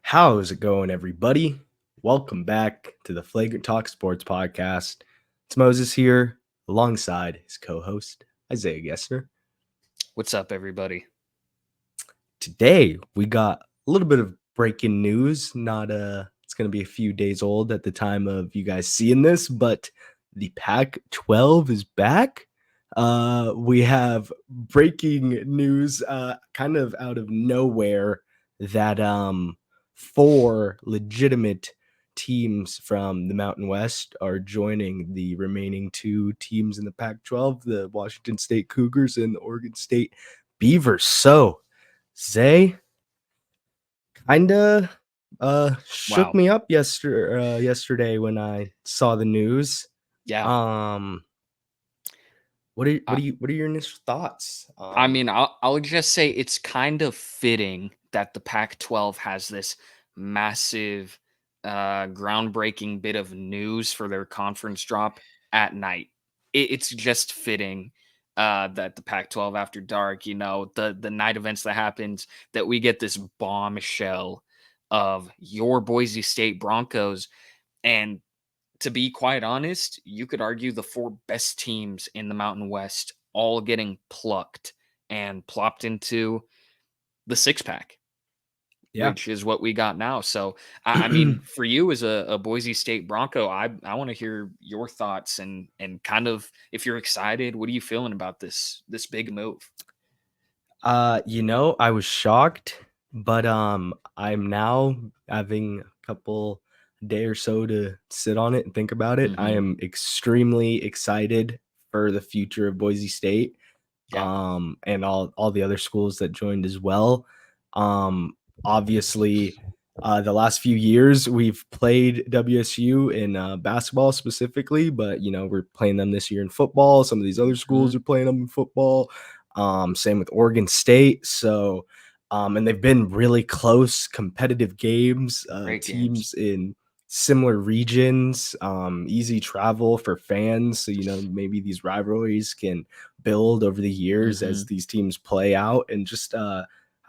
How's it going, everybody? Welcome back to the Flagrant Talk Sports Podcast. It's Moses here, alongside his co-host Isaiah Gessner. What's up, everybody? Today we got a little bit of breaking news. Not it's gonna be a few days old at the time of you guys seeing this, but the Pac-12 is back. We have breaking news, kind of out of nowhere that four legitimate teams from the Mountain West are joining the remaining two teams in the Pac-12, the Washington State Cougars and the Oregon State Beavers. So Zay kinda shook Wow. me up yesterday when I saw the news. Yeah. Um what are I, what are your initial thoughts? I mean, I'll just say it's kind of fitting that the Pac-12 has this massive, groundbreaking bit of news for their conference drop at night. It's just fitting that the Pac-12 after dark, the night events that happens, that we get this bombshell of your Boise State Broncos. And to be quite honest, you could argue the four best teams in the Mountain West all getting plucked and plopped into the six pack, Yeah. which is what we got now. So, I mean, for you as a Boise State Bronco, I want to hear your thoughts and kind of if you're excited, what are you feeling about this big move? I was shocked, but I'm now having a couple day or so to sit on it and think about it. I Hmm. am extremely excited for the future of Boise State, Yeah. and all the other schools that joined as well. Um, Obviously, the last few years we've played WSU in basketball specifically, but we're playing them this year in football. Some of these other Hmm. schools are playing them in football. Same with Oregon State. So, and they've been really close, competitive games. Great games. Teams in similar regions, easy travel for fans. So, maybe these rivalries can build over the years as Hmm. these teams play out. And just,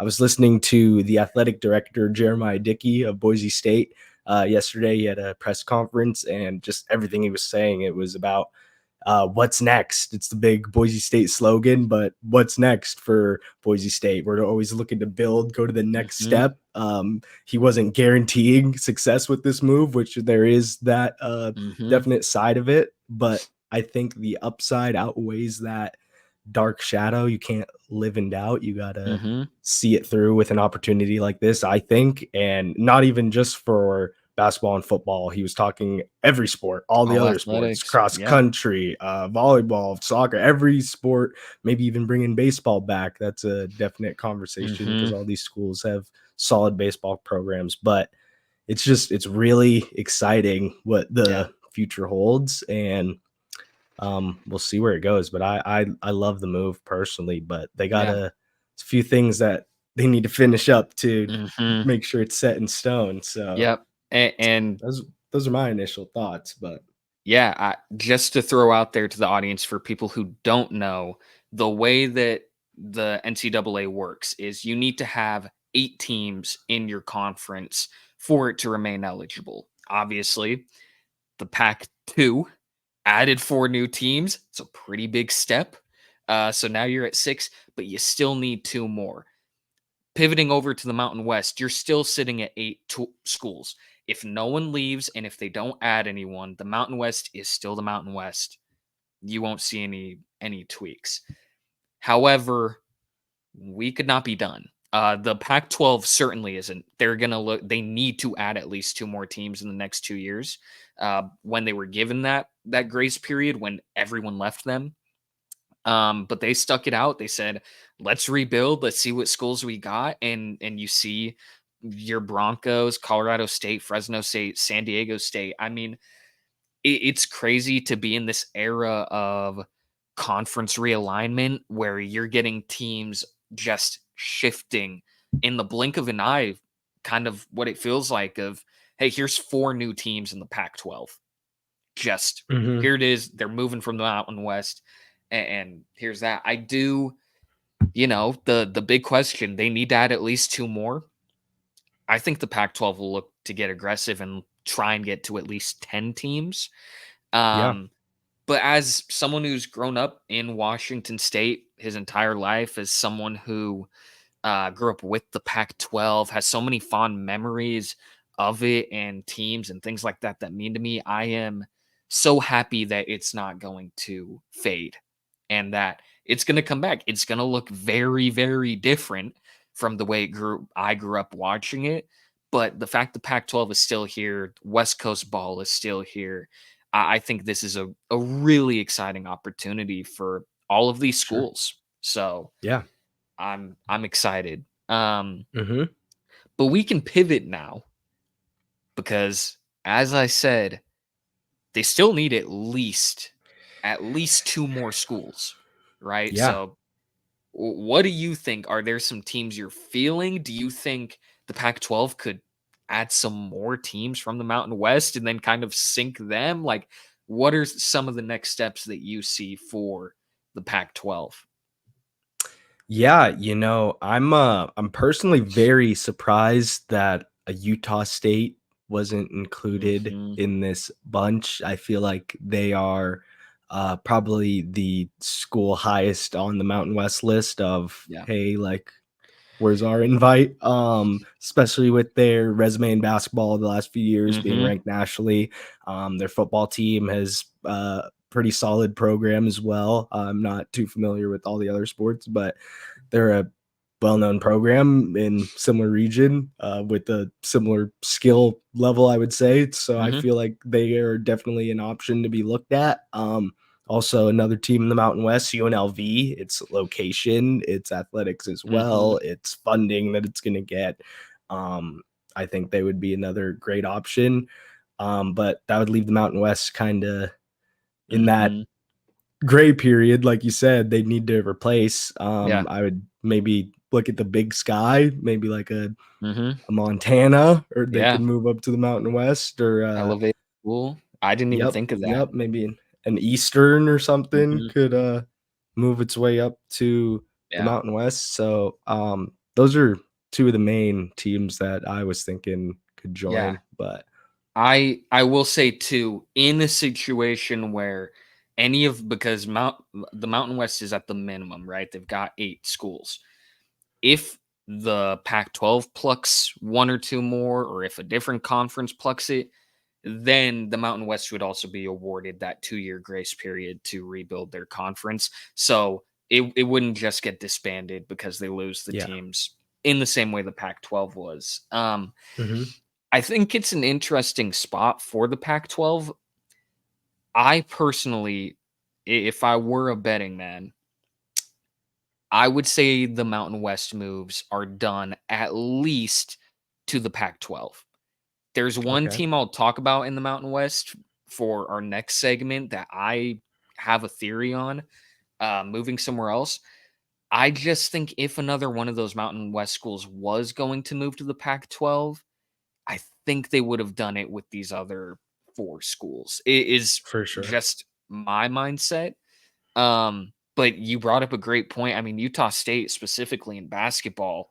I was listening to the athletic director, Jeremiah Dickey of Boise State, yesterday. He had a press conference, and just everything he was saying, it was about what's next. It's the big Boise State slogan, but what's next for Boise State? We're always looking to build, go to the next Hmm. step. He wasn't guaranteeing success with this move, which there is that Hmm. definite side of it, but I think the upside outweighs that dark shadow. You can't live in doubt. You gotta Hmm. see it through with an opportunity like this, I think, and not even just for basketball and football. He was talking every sport, all the All other sports, athletics. cross Yeah. country, volleyball, soccer, every sport, maybe even bringing baseball back. That's a definite conversation Hmm. because all these schools have solid baseball programs, but it's really exciting what Yeah. the future holds. And we'll see where it goes. But I love the move personally, but they got Yeah. a few things that they need to finish up to Hmm. make sure it's set in stone. So Yep. And those are my initial thoughts. But yeah, just to throw out there to the audience for people who don't know, the way that the NCAA works is you need to have 8 teams in your conference for it to remain eligible. Obviously, the Pac 2 added 4 new teams. It's a pretty big step. So now you're at 6, but you still need 2 more. Pivoting over to the Mountain West, you're still sitting at 8 schools. If no one leaves and if they don't add anyone, the Mountain West is still the Mountain West. You won't see any tweaks. However, we could not be done. The Pac-12 certainly isn't. They're gonna look. They need to add at least 2 more teams in the next 2 years. When they were given that grace period when everyone left them, but they stuck it out. They said, "Let's rebuild. Let's see what schools we got." And you see your Broncos, Colorado State, Fresno State, San Diego State. I mean, it's crazy to be in this era of conference realignment where you're getting teams just shifting in the blink of an eye. Kind of what it feels like of, hey, here's 4 new teams in the Pac-12. Just mhm. here it is. They're moving from the Mountain West, and here's that. I do, the big question. They need to add at least 2 more. I think the Pac-12 will look to get aggressive and try and get to at least 10 teams. Yeah. Um, but as someone who's grown up in Washington State his entire life, as someone who grew up with the Pac-12, has so many fond memories of it and teams and things like that that mean to me. I am so happy that it's not going to fade and that it's going to come back. It's going to look very, very different from the way I grew up watching it. But the fact the Pac-12 is still here, West Coast ball is still here. I think this is a really exciting opportunity for all of these Sure. schools. So Yeah. I'm excited. Mhm. But we can pivot now because as I said, they still need at least two more schools, right? Yeah. So what do you think? Are there some teams you're feeling? Do you think the Pac-12 could add some more teams from the Mountain West and then kind of sync them? Like what are some of the next steps that you see for the Pac-12? Yeah, I'm personally very surprised that a Utah State wasn't included Mhm. in this bunch. I feel like they are probably the school highest on the Mountain West list of, Yeah. hey, like, where's our invite? Especially with their resume in basketball the last few years being Mhm. ranked nationally. Their football team has pretty solid program as well. I'm not too familiar with all the other sports, but they're a well-known program in similar region with a similar skill level, I would say. So I Mhm. feel like they are definitely an option to be looked at. Also, another team in the Mountain West, UNLV. Its location, its athletics as well, Mhm. its funding that it's going to get. Um, I think they would be another great option. But that would leave the Mountain West kind of in that Mhm. gray period, like you said, they need to replace. Yeah. I would maybe look at the Big Sky, maybe like Mhm. a Montana, or they Yeah. could move up to the Mountain West, or Elevated school. I didn't even yep, think of that. yep, maybe an Eastern or something Mhm. could move its way up to the Yeah. Mountain West. So those are two of the main teams that I was thinking could Yeah. join. But I will say too, in a situation where any of because the Mountain West is at the minimum, right? They've got 8 schools. If the Pac-12 plucks 1 or 2 more, or if a different conference plucks it, then the Mountain West would also be awarded that 2-year grace period to rebuild their conference. So it wouldn't just get disbanded because they lose the yeah. teams in the same way the Pac-12 was. Hmm. I think it's an interesting spot for the Pac-12. I personally, if I were a betting man, I would say the Mountain West moves are done at least to the Pac-12. There's one Okay. team I'll talk about in the Mountain West for our next segment that I have a theory on moving somewhere else. I just think if another one of those Mountain West schools was going to move to the Pac-12, I think they would have done it with these other 4 schools. It is For sure. just my mindset. But you brought up a great point. I mean, Utah State specifically in basketball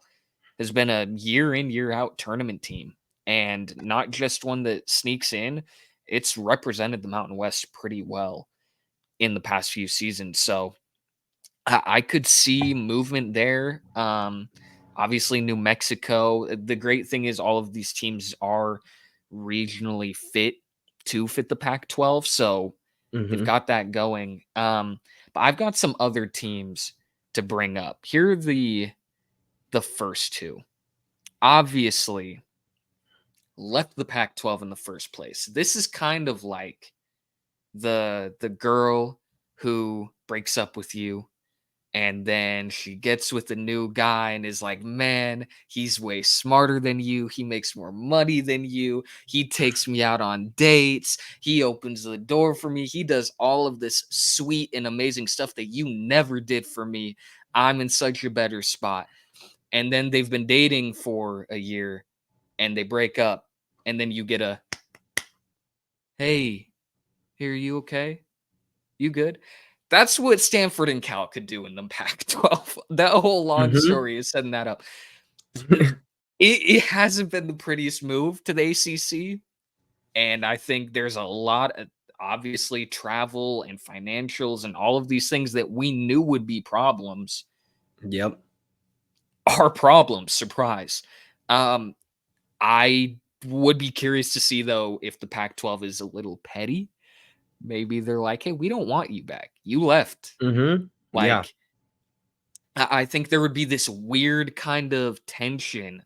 has been a year in, year out tournament team, and not just one that sneaks in. It's represented the Mountain West pretty well in the past few seasons. So I could see movement there. Obviously, New Mexico. The great thing is all of these teams are regionally fit the Pac-12, so they've Hmm. got that going. But I've got some other teams to bring up. Here are the first two. Obviously, left the Pac-12 in the first place. This is kind of like the girl who breaks up with you and then she gets with a new guy and is like, man, he's way smarter than you. He makes more money than you. He takes me out on dates. He opens the door for me. He does all of this sweet and amazing stuff that you never did for me. I'm in such a better spot. And then they've been dating for a year and they break up. And then you get a, hey, here, are you okay? You good? That's what Stanford and Cal could do in the Pac-12. That whole long Hmm. story is setting that up. it hasn't been the prettiest move to the ACC, and I think there's a lot of obviously travel and financials and all of these things that we knew would be problems Yep. are problems. Surprise. Um, I would be curious to see though if the Pac-12 is a little petty. Maybe they're like, "Hey, we don't want you back. You left." Mhm. Yeah. Like, I think there would be this weird kind of tension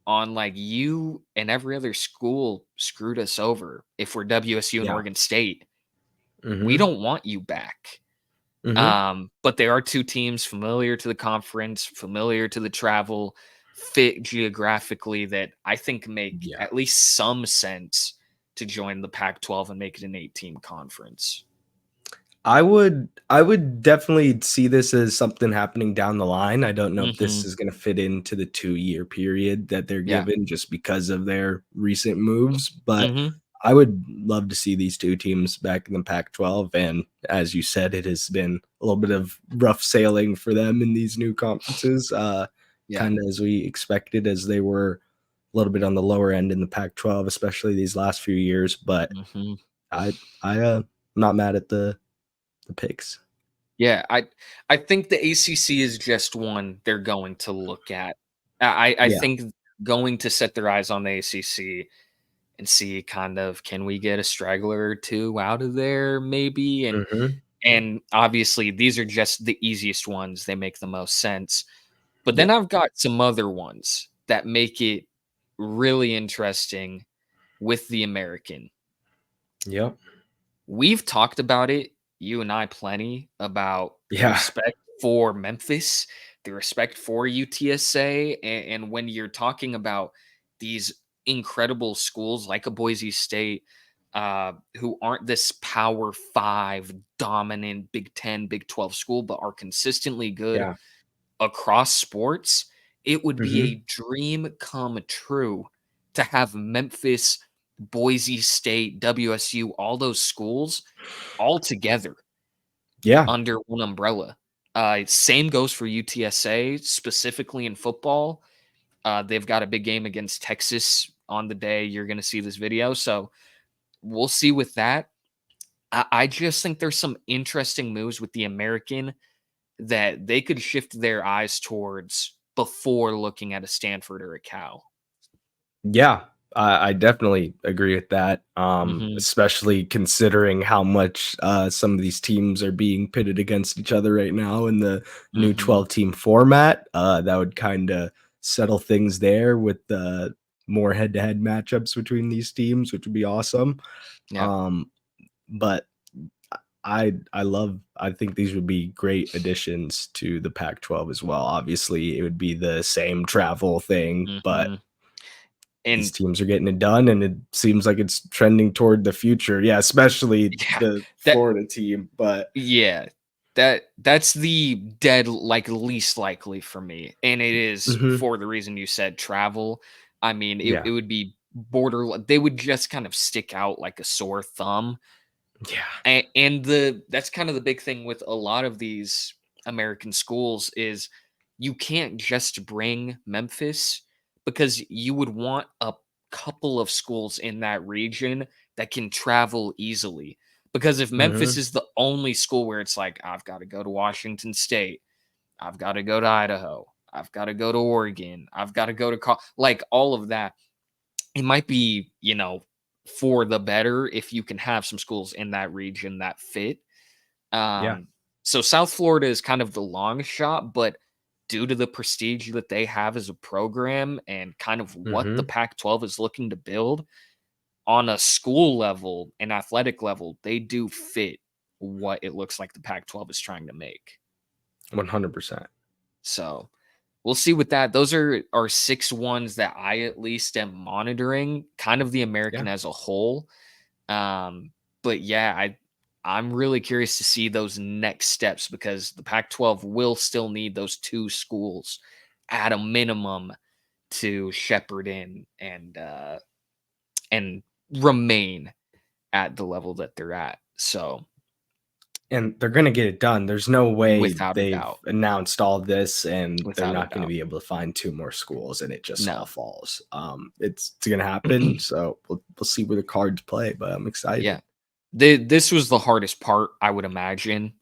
on like you and every other school screwed us over. If we're WSU and Yeah. Oregon State, we Mhm. don't want you back. Mhm. But they are two teams familiar to the conference, familiar to the travel, fit geographically that I think make Yeah. at least some sense to join the Pac-12 and make it an 8-team conference. I would definitely see this as something happening down the line. I don't know if this Mhm. is gonna fit into the 2-year period that they're Yeah. given just because of their recent moves, but Mhm. I would love to see these 2 teams back in the Pac-12, and as you said, it has been a little bit of rough sailing for them in these new conferences, Yeah. kinda as we expected as they were a little bit on the lower end in the Pac-12, especially these last few years, but Mhm. I I'm not mad at the picks. Yeah, I think the ACC is just one they're going to look at. I Yeah. think going to set their eyes on the ACC and see kind of can we get a straggler or 2 out of there maybe, Mhm. and obviously these are just the easiest ones, they make the most sense. But then Yeah. I've got some other ones that make it really interesting with the American. Yep. We've talked about it, you and I, plenty about the Yeah. respect for Memphis, the respect for UTSA, and when you're talking about these incredible schools like a Boise State, who aren't this Power 5 dominant Big 10, Big 12 school, but are consistently good Yeah. across sports, it would be Mhm. a dream come true to have Memphis, Boise State, WSU, all those schools all together Yeah. under one umbrella. Same goes for UTSA, specifically in football. They've got a big game against Texas on the day you're going to see this video. So we'll see with that. I just think there's some interesting moves with the American that they could shift their eyes towards before looking at a Stanford or a Cal. Yeah. I definitely agree with that, Mhm, especially considering how much, some of these teams are being pitted against each other right now in the new mhm. 12-team format, that would kinda settle things there with the more head-to-head matchups between these teams, which would be awesome, Yeah. um, but I think these would be great additions to the Pac-12 as well. Obviously, it would be the same travel thing, but Mhm. these And teams are getting it done, and it seems like it's trending toward the future. Yeah, especially yeah, the that Florida team, but yeah, that's the dead like least likely for me, and it is Mhm. for the reason you said, travel. I mean, it Yeah, would be border they would just kind of stick out like a sore thumb. yeah, And the that's kind of the big thing with a lot of these American schools is you can't just bring Memphis because you would want a couple of schools in that region that can travel easily. Because if Memphis mhm, is the only school where it's like, I've got to go to Washington State, I've got to go to Idaho, I've got to go to Oregon, I've got to go to like all of that, it might be, for the better if you can have some schools in that region that fit. yeah, Um, so South Florida is kind of the long shot, but due to the prestige that they have as a program and kind of what the mhm, Pac-12 is looking to build on a school level and athletic level, they do fit what it looks like the Pac-12 is trying to make. 100%. So we'll see with that. Those are 6 ones that I at least am monitoring, kind of the American Yeah, as a whole. Um, but yeah, I'm really curious to see those next steps because the Pac-12 will still need those 2 schools at a minimum to shepherd in and remain at the level that they're at. So And they're gonna get it done. There's no way without a they've doubt, announced all this and they're without a not gonna doubt. be able to find 2 more schools and it just all No. falls. It's gonna happen, so we'll see where the cards play, but I'm excited. Yeah. This was the hardest part, I would imagine,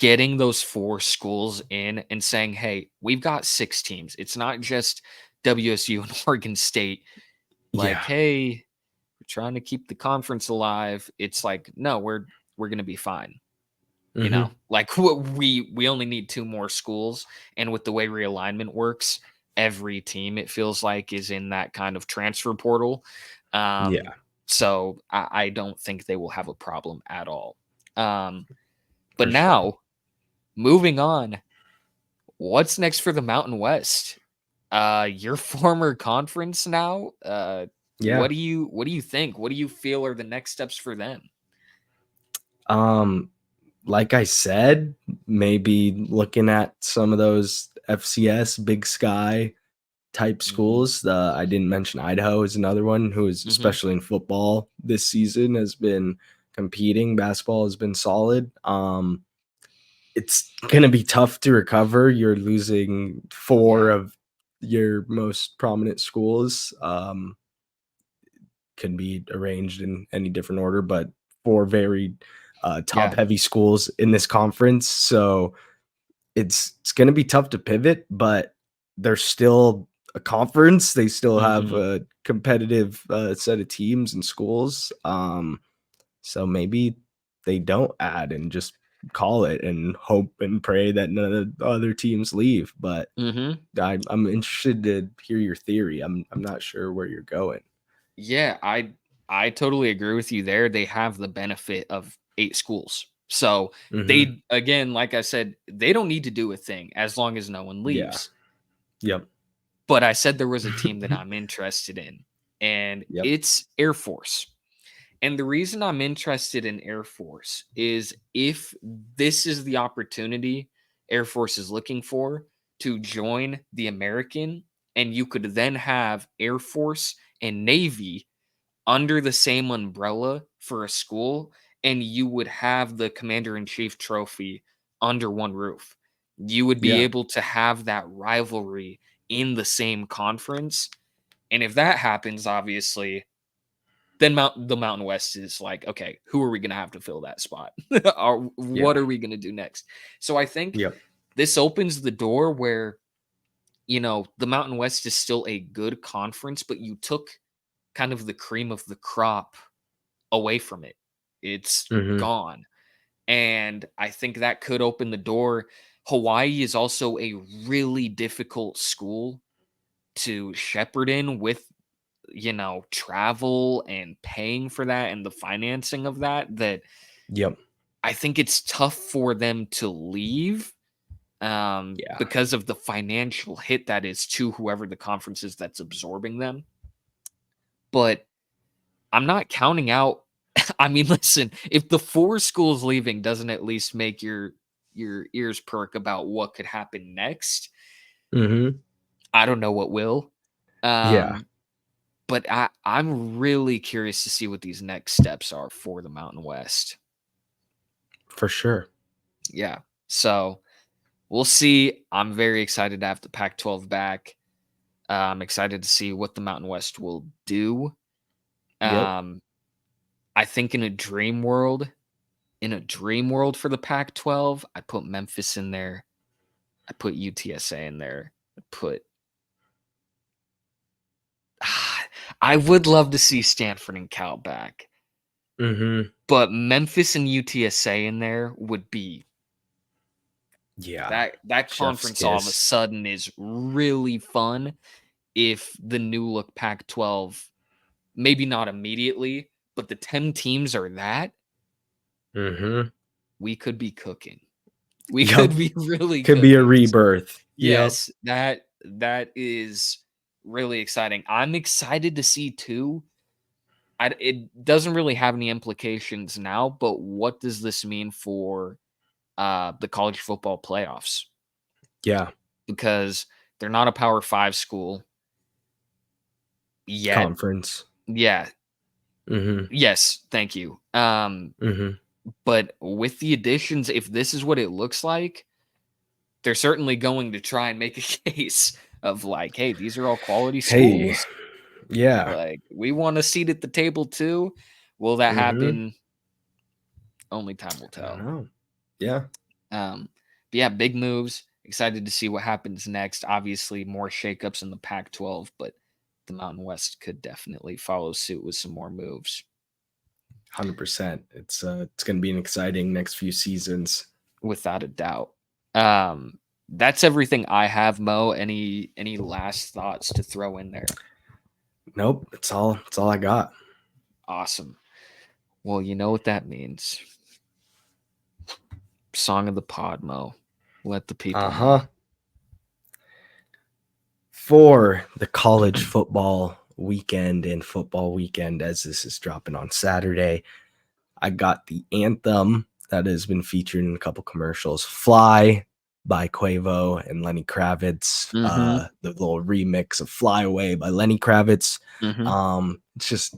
getting those 4 schools in and saying, "Hey, we've got 6 teams." It's not just WSU and Oregon State, like, Yeah. "Hey, we're trying to keep the conference alive." It's like, "No, we're gonna be fine." You know? Mhm. Like, we only need 2 more schools, and with the way realignment works, every team, it feels like, is in that kind of transfer portal. Um, Yeah, so I don't think they will have a problem at all. Um, but for sure. now, moving on, what's next for the Mountain West? Your former conference now, Yeah. what do you think? What do you feel are the next steps for them? Um, like I said, maybe looking at some of those FCS, Big Sky type Mhm, schools. I didn't mention Idaho is another one who is, mhm, especially in football this season, has been competing. Basketball has been solid. It's gonna be tough to recover. You're losing 4 yeah, of your most prominent schools. Can be arranged in any different order, but 4 very top yeah, heavy schools in this conference. So it's gonna be tough to pivot, but they're still a conference. They still have mhm, a competitive, set of teams and schools. So maybe they don't add and just call it and hope and pray that none of the other teams leave. But mhm. I'm interested to hear your theory. I'm not sure where you're going. Yeah, I totally agree with you there. They have the benefit of 8 schools. So, Mhm. they again, like I said, they don't need to do a thing as long as no one Yeah. leaves. Yep. But I said there was a team that I'm interested in, and Yep. it's Air Force. And the reason I'm interested in Air Force is if this is the opportunity Air Force is looking for to join the American, and you could then have Air Force and Navy under the same umbrella for a school, and you would have the commander in chief trophy under one roof. You would be Yeah. able to have that rivalry in the same conference. And if that happens, obviously, then the Mountain West is like, okay, who are we going to have to fill that spot? Or what Yeah. are we going to do next? So I think Yep. this opens the door where, the Mountain West is still a good conference, but you took kind of the cream of the crop away from it. It's Mhm. gone. And I think that could open the door. Hawaii is also a really difficult school to shepherd in with, travel and paying for that and the financing of that Yep. I think it's tough for them to leave Yeah. because of the financial hit that is to whoever the conference is that's absorbing them. But I'm not counting out. I mean, listen, if the 4 schools leaving doesn't at least make your ears perk about what could happen next, Mhm. I don't know what will. Yeah, Um, but I'm really curious to see what these next steps are for the Mountain West. for sure. Yeah. So, we'll see. I'm very excited to have the Pac-12 back. I'm excited to see what the Mountain West will do. Yep. Um, I think in a dream world for the Pac-12, I put Memphis in there. I put UTSA in there. I put I would love to see Stanford and Cal back, Mhm. but Memphis and UTSA in there would be Yeah. that Chef's conference all of a kiss. sudden is really fun if the new look Pac-12, maybe not immediately, but the 10 teams are that, Mhm. we could be cooking. We Yep. could be really Could be a cooking. rebirth. Yep. Yes, that is really exciting. I'm excited to see too. It doesn't really have any implications now, but what does this mean for the college football playoffs? Yeah. Because they're not a Power Five school yet. Conference. Yeah. Mhm. Yes. Thank you. Mhm. But with the additions, if this is what it looks like, they're certainly going to try and make a case of like, hey, these are all quality Hey, schools. yeah. Like, we want a seat at the table too. Will that Mhm. happen? Only time will I don't tell. know. Yeah. But yeah, big moves. Excited to see what happens next. Obviously, more shakeups in the Pac-12, but the Mountain West could definitely follow suit with some more moves, 100%. It's gonna be an exciting next few seasons. without a doubt. That's everything I have, Mo. Any last thoughts to throw in there? Nope, that's all I got. Awesome. Well, you know what that means. Song of the pod, Mo. Let the people know. Uh-huh. For the college football weekend and football weekend, as this is dropping on Saturday, I got the anthem that has been featured in a couple commercials, Fly by Quavo and Lenny Kravitz, Mm-hmm. the little remix of Fly Away by Lenny Kravitz. Mm-hmm. It's just,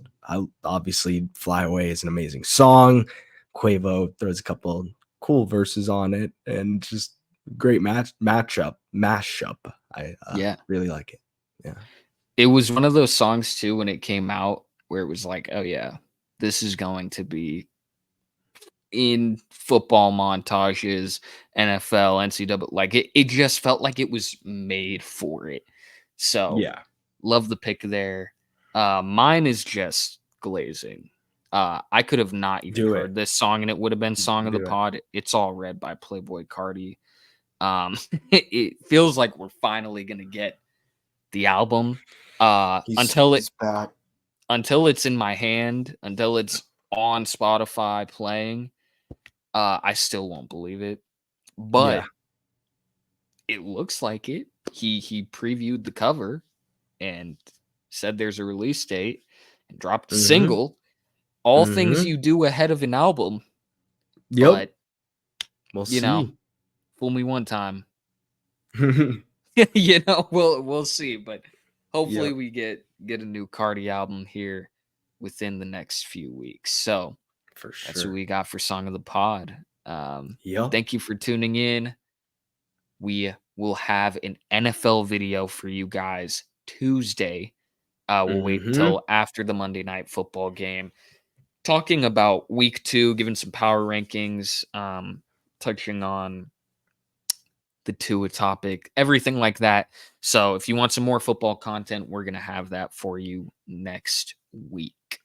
obviously, Fly Away is an amazing song. Quavo throws a couple cool verses on it, and just great mashup. I Yeah. really like it. Yeah. It was one of those songs too when it came out where it was like, oh yeah, this is going to be in football montages, NFL, NCAA. Like it just felt like it was made for it. So Yeah. love the pick there. Mine is just glazing. I could have not even Do it. heard this song and it would have been song of the Do it. pod. It's All Red by Playboy Cardi. It feels like we're finally gonna get the album. Until it He's back. until it's in my hand, until it's on Spotify playing, I still won't believe it. Yeah. But it looks like it. He previewed the cover and said there's a release date and dropped a Mhm. single. All things Mhm. you do ahead of an album, Yep. but We'll you know, see. fool me one time. We'll see, but hopefully Yep. we get a new Cardi album here within the next few weeks. So For that's what sure. we got for Song of the Pod. Yep. Thank you for tuning in. We will have an NFL video for you guys Tuesday. We'll wait Mhm. till after the Monday night football game. Talking about week 2, giving some power rankings, touching on the Tua topic, everything like that. So if you want some more football content, we're going to have that for you next week.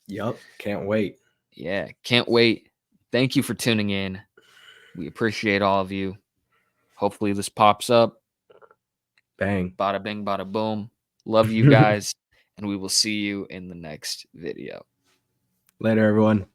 Yep. Can't wait. Yeah, can't wait. Thank you for tuning in. We appreciate all of you. Hopefully this pops up. Bang. Bada bing, bada boom. Love you guys, and we will see you in the next video. Later, everyone.